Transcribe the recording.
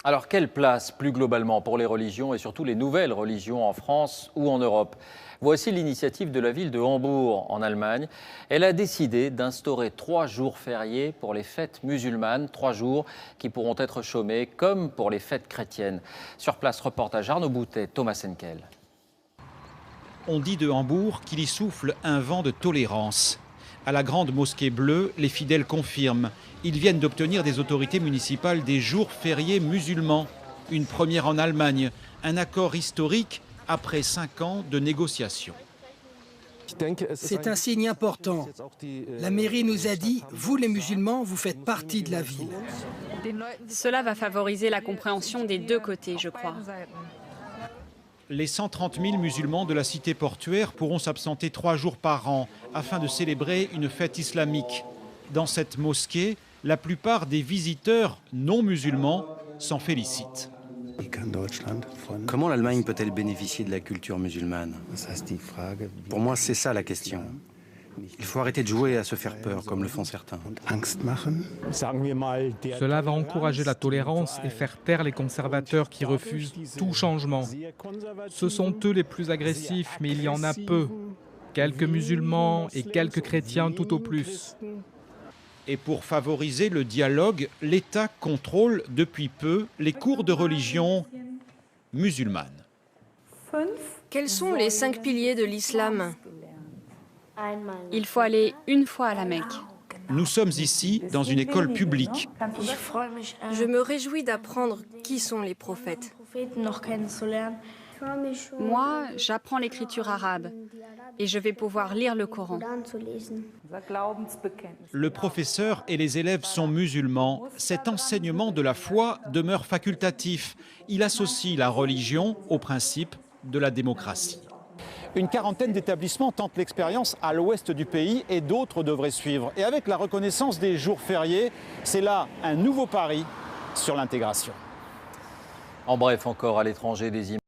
Alors, quelle place, plus globalement, pour les religions et surtout les nouvelles religions en France ou en Europe? Voici l'initiative de la ville de Hambourg, en Allemagne. Elle a décidé d'instaurer 3 jours fériés pour les fêtes musulmanes, 3 jours qui pourront être chômés comme pour les fêtes chrétiennes. Sur place, reportage Arnaud Boutet, Thomas Henkel. On dit de Hambourg qu'il y souffle un vent de tolérance. À la grande mosquée bleue, les fidèles confirment. Ils viennent d'obtenir des autorités municipales des jours fériés musulmans. Une première en Allemagne, un accord historique après 5 ans de négociations. C'est un signe important. La mairie nous a dit, vous les musulmans, vous faites partie de la ville. Cela va favoriser la compréhension des deux côtés, je crois. Les 130 000 musulmans de la cité portuaire pourront s'absenter 3 jours par an afin de célébrer une fête islamique. Dans cette mosquée, la plupart des visiteurs non musulmans s'en félicitent. Comment l'Allemagne peut-elle bénéficier de la culture musulmane? Pour moi, c'est ça la question. Il faut arrêter de jouer à se faire peur, comme le font certains. Cela va encourager la tolérance et faire taire les conservateurs qui refusent tout changement. Ce sont eux les plus agressifs, mais il y en a peu. Quelques musulmans et quelques chrétiens tout au plus. Et pour favoriser le dialogue, l'État contrôle depuis peu les cours de religion musulmane. Quels sont les 5 piliers de l'islam? Il faut aller une fois à la Mecque. Nous sommes ici dans une école publique. Je me réjouis d'apprendre qui sont les prophètes. Moi, j'apprends l'écriture arabe et je vais pouvoir lire le Coran. Le professeur et les élèves sont musulmans. Cet enseignement de la foi demeure facultatif. Il associe la religion au principe de la démocratie. Une quarantaine d'établissements tentent l'expérience à l'ouest du pays et d'autres devraient suivre. Et avec la reconnaissance des jours fériés, c'est là un nouveau pari sur l'intégration. En bref, encore à l'étranger, des images